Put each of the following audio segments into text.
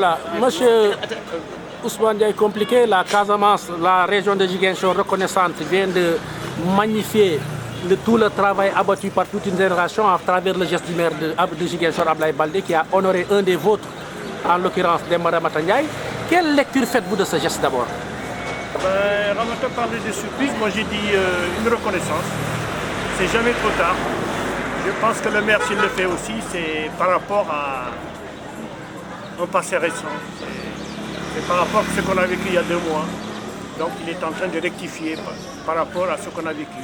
Voilà, monsieur Ousmane Ndiaye compliqué, la Casamance, la région de Ziguinchor reconnaissante vient de magnifier tout le travail abattu par toute une génération à travers le geste du maire de Ziguinchor, Ablaye Baldé, qui a honoré un des vôtres, en l'occurrence Demba Ramata Ndiaye. Quelle lecture faites-vous de ce geste d'abord? Ramata parlait de surprise, moi j'ai dit une reconnaissance. C'est jamais trop tard. Je pense que le maire, s'il le fait aussi, c'est par rapport à un passé récent. C'est par rapport à ce qu'on a vécu il y a 2 mois. Donc il est en train de rectifier par rapport à ce qu'on a vécu.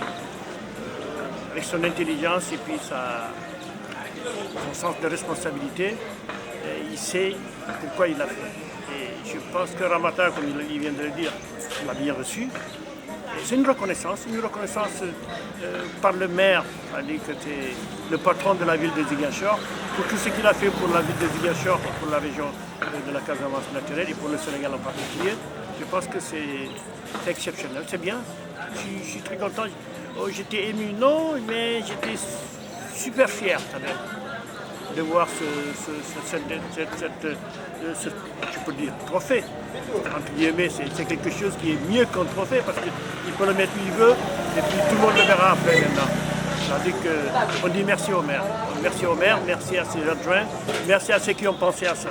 Avec son intelligence et puis son sens de responsabilité, il sait pourquoi il l'a fait. Et je pense que Ramata, comme il vient de le dire, l'a bien reçu. C'est une reconnaissance par le maire, c'est-à-dire que c'est le patron de la ville de Ziguinchor, pour tout ce qu'il a fait pour la ville de Ziguinchor, pour la région de la Casamance naturelle et pour le Sénégal en particulier. Je pense que c'est exceptionnel, c'est bien. Je suis très content. Oh, j'étais ému, non, mais j'étais super fier quand même de voir je peux dire, trophée. Entre guillemets, c'est quelque chose qui est mieux qu'un trophée parce qu'il peut le mettre où il veut et puis tout le monde le verra après maintenant. C'est-à-dire qu'on dit merci au maire. Merci au maire, merci à ses adjoints, merci à ceux qui ont pensé à ça.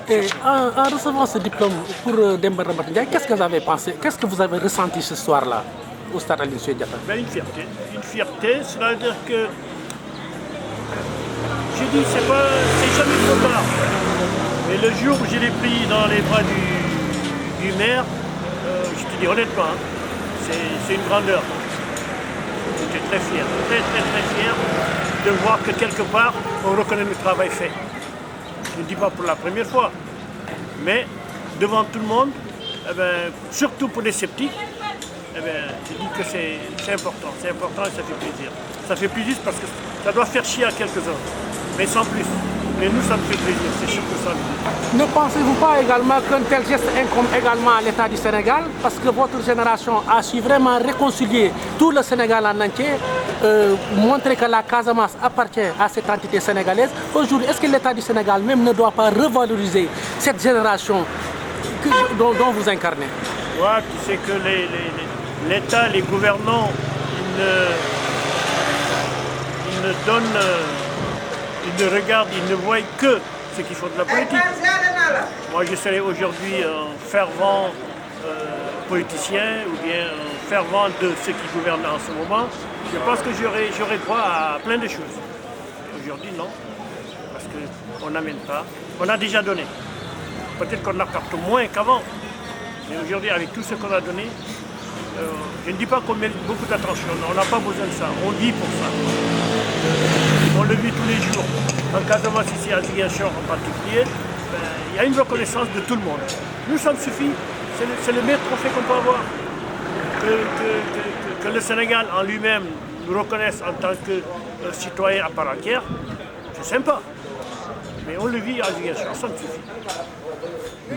Et en recevant ce diplôme pour Demba Ramata Ndiaye, qu'est-ce que vous avez pensé? Qu'est-ce que vous avez ressenti ce soir-là au stade Aline Sitoé Diatta? Une fierté. Une fierté, c'est-à-dire que j'ai dit, c'est jamais trop tard. Mais le jour où je l'ai pris dans les bras du maire, je te dis honnêtement, c'est une grandeur. J'étais très fier, très fier de voir que quelque part, on reconnaît le travail fait. Je ne dis pas pour la première fois, mais devant tout le monde, surtout pour les sceptiques, je dis que c'est important et ça fait plaisir. Ça fait plaisir parce que ça doit faire chier à quelques-uns, mais sans plus. Mais nous, ça me fait plaisir, c'est sûr que ça. Ne pensez-vous pas également qu'un tel geste incombe également à l'État du Sénégal? Parce que votre génération a su vraiment réconcilier tout le Sénégal en entier, montrer que la Casamance appartient à cette entité sénégalaise. Aujourd'hui, est-ce que l'État du Sénégal même ne doit pas revaloriser cette génération dont vous incarnez? Oui, tu sais que l'État, les gouvernants, ils ne donnent... Ils ne regardent, ils ne voient que ce qu'ils font de la politique. Moi, je serais aujourd'hui un fervent politicien ou bien un fervent de ceux qui gouvernent en ce moment. Je pense que j'aurais droit à plein de choses. Aujourd'hui, non. Parce qu'on n'amène pas. On a déjà donné. Peut-être qu'on apporte moins qu'avant. Mais aujourd'hui, avec tout ce qu'on a donné, je ne dis pas qu'on mérite beaucoup d'attention. On n'a pas besoin de ça. On vit pour ça. On le vit tous les jours. En Casamance, ici à Ziguinchor en particulier, il y a une reconnaissance de tout le monde. Nous, ça me suffit. C'est le meilleur trophée qu'on peut avoir. Que le Sénégal en lui-même nous reconnaisse en tant que citoyen à part entière, c'est sympa. Mais on le vit à Ziguinchor, ça me suffit.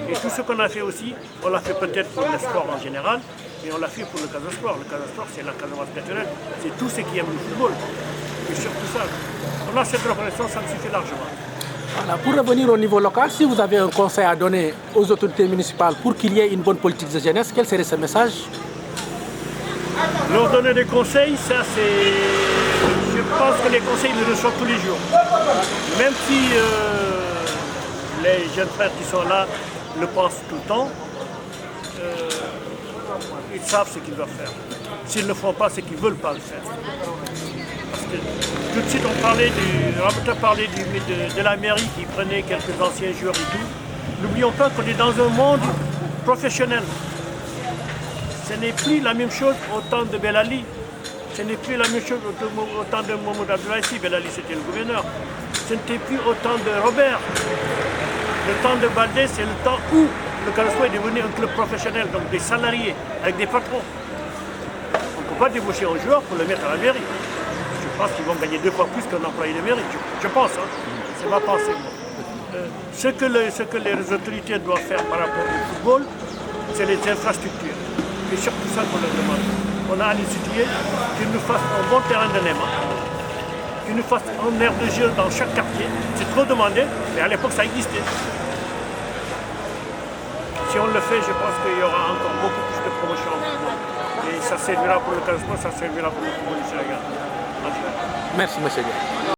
Et tout ce qu'on a fait aussi, on l'a fait peut-être pour le sport en général, mais on l'a fait pour le Casasport. Le Casasport, c'est la Casamance naturelle. C'est tous ceux qui aiment le football. Et surtout ça, on a cette reconnaissance, ça me suffit largement. Voilà, pour revenir au niveau local, si vous avez un conseil à donner aux autorités municipales pour qu'il y ait une bonne politique de jeunesse, quel serait ce message? Leur donner des conseils, ça c'est... Je pense que les conseils ils les reçoivent tous les jours. Même si les jeunes frères qui sont là le pensent tout le temps, ils savent ce qu'ils doivent faire. S'ils ne le font pas, c'est qu'ils ne veulent pas le faire. Parce que tout de suite, on parlait de la mairie qui prenait quelques anciens joueurs et tout. N'oublions pas qu'on est dans un monde professionnel. Ce n'est plus la même chose au temps de Belali. Ce n'est plus la même chose au temps de Mohamed Abdoulaye. Belali, c'était le gouverneur. Ce n'était plus au temps de Robert. Le temps de Baldé, c'est le temps où le Casasport est devenu un club professionnel, donc des salariés, avec des patrons. On ne peut pas débaucher un joueur pour le mettre à la mairie. Je pense qu'ils vont gagner 2 fois plus qu'un employé de mairie. Je pense, hein. C'est ma pensée. Ce que les autorités doivent faire par rapport au football, c'est les infrastructures. Et surtout ça qu'on leur demande. On a à l'étudier qu'ils nous fassent un bon terrain de Néma, qu'ils nous fassent un aire de jeu dans chaque quartier. C'est trop demandé, mais à l'époque ça existait. si on le fait, je pense qu'il y aura encore beaucoup plus de promotion en football. Et ça servira pour le Casa Sport, ça servira pour le football du Sénégal. Merci, monsieur.